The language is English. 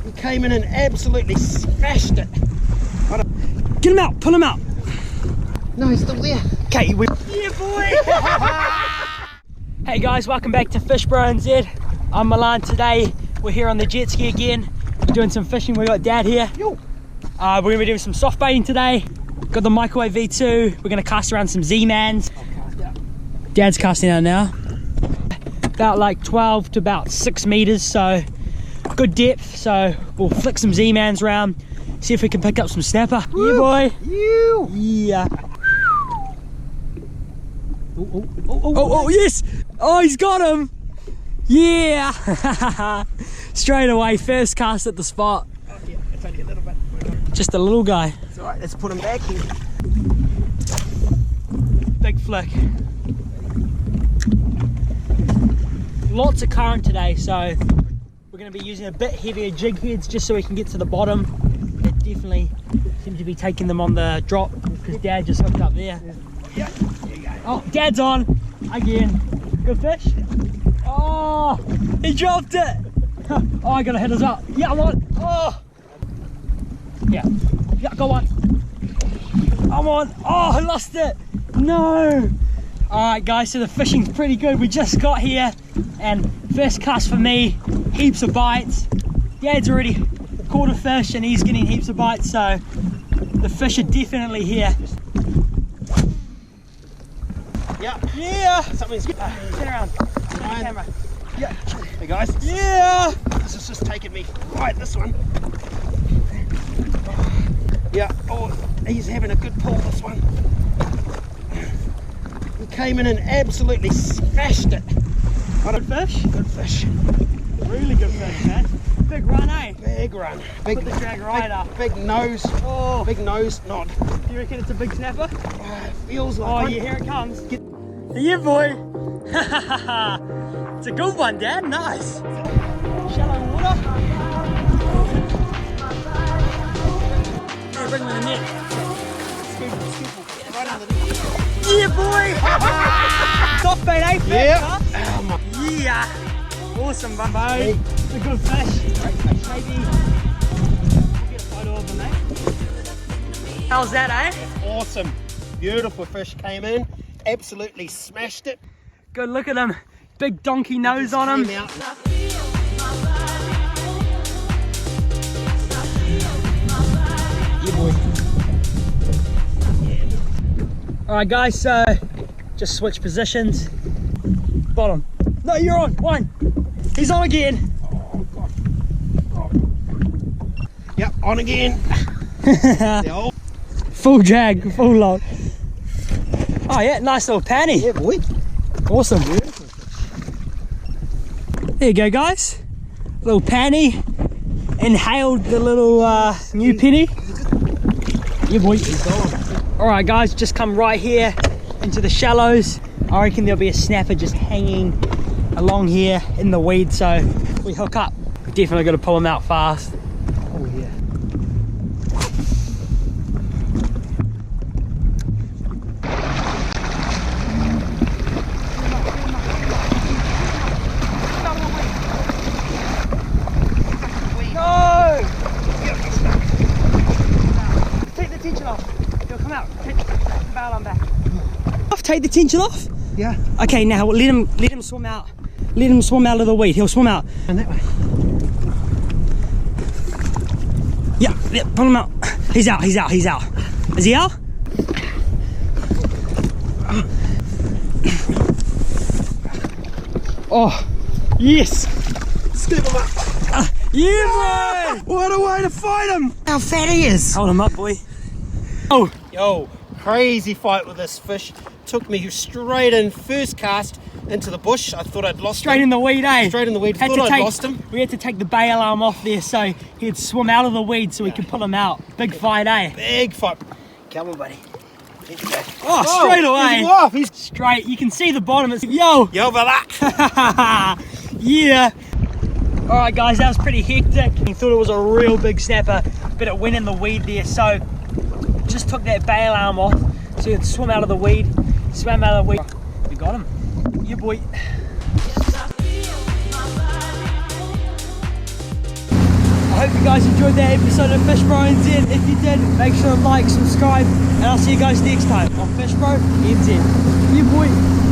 He came in and absolutely smashed it. Get him out, pull him out. No, he's still there. Okay, yeah, boy. Hey guys, welcome back to Fish Bro NZ. I'm Milan. Today we're here on the jet ski again. We're doing some fishing. We got Dad here. Yo. We're gonna be doing some soft baiting today. Got the Microwave V2. We're gonna cast around some Z-Mans. Dad's casting out now. About like 12 to about 6 meters, so good depth. So we'll flick some Z-Mans around, see if we can pick up some snapper. Woo. Yeah, boy. You. Yeah. Oh, yes. Oh, he's got him. Yeah. Straight away, first cast at the spot. Oh, yeah, it's only a little bit. Just a little guy. It's alright, let's put him back here. Big flick. Lots of current today, so we're going to be using a bit heavier jig heads just so we can get to the bottom. They definitely seem to be taking them on the drop because Dad just hooked up there. Yeah, there you go. Oh, Dad's on again. Good fish. Oh, he dropped it. Oh, I gotta hit us up. Yeah, I'm on. Oh, yeah, go on. I'm on. Oh, I lost it. No. All right, guys. So the fishing's pretty good. We just got here, and first cast for me. Heaps of bites. Dad's already caught a fish, and he's getting heaps of bites. So the fish are definitely here. Yeah. Yeah. Something's good. Turn around. Turn the camera. Yeah. Hey guys. Yeah. This is just taking me right this one. Yeah. Oh, he's having a good pull this one. He came in and absolutely smashed it. Good fish. Good fish. Really good fish, man. Big run, eh? Big run. Big, Put the drag right up. Big nose. Oh. Big nose knot. Do you reckon it's a big snapper? Feels like Oh one. yeah, here it comes. Yeah, boy. It's a good one, Dad. Nice. Shallow water. Hey, bring me the net. Right under the... Yeah, boy. Soft bait, eh? First Yeah. cast? Yeah. Awesome, bumbo. Hey. It's a good fish. Great fish. Maybe we'll get a photo of him, mate. How's that, eh? Awesome. Beautiful fish came in. Absolutely smashed it. Good, look at him. Big donkey nose on him. Came out. Yeah, boy. Alright guys, so just switch positions. Bottom. No, you're on. One. He's on again. Yep, on again. The old... Full drag, full load. Oh yeah, nice little panny. Yeah, boy. Awesome. There you go, guys. Little panny. Inhaled the little new penny. Yeah, boy. Alright guys, just come right here into the shallows. I reckon there'll be a snapper just hanging along here in the weed, so we hook up. Definitely got to pull him out fast. Oh, yeah. No! Take the tension off. He'll come out. Take the bail on back. Take the tension off. Yeah. Okay, now let him swim out. Let him swim out of the weed. He'll swim out. And that way. Yeah, pull him out. He's out. He's out. He's out. Is he out? Oh, yes. Scoop him up. Yeah, boy. What a way to fight him. How fat he is. Hold him up, boy. Oh, Yo, crazy fight with this fish. Took me straight in, first cast into the bush. I thought I'd lost straight him. in the weed, eh? Straight in the weed. Had Thought to I'd take- lost him. We had to take the bail arm off there so he'd swim out of the weed so we could pull him out. Big fight, eh? Big fight. Come on, buddy. There you go. Oh, straight away. He's off. He's... Straight. You can see the bottom. It's yo. Yo, Valak. Yeah. All right, guys, that was pretty hectic. He thought it was a real big snapper, but it went in the weed there. So just took that bail arm off so he'd swim out of the weed. Swam out of the weed. We got him. Yeah, boy. I hope you guys enjoyed that episode of Fish Bro NZ. If you did, make sure to like, subscribe, and I'll see you guys next time on Fish Bro NZ. Yeah, boy.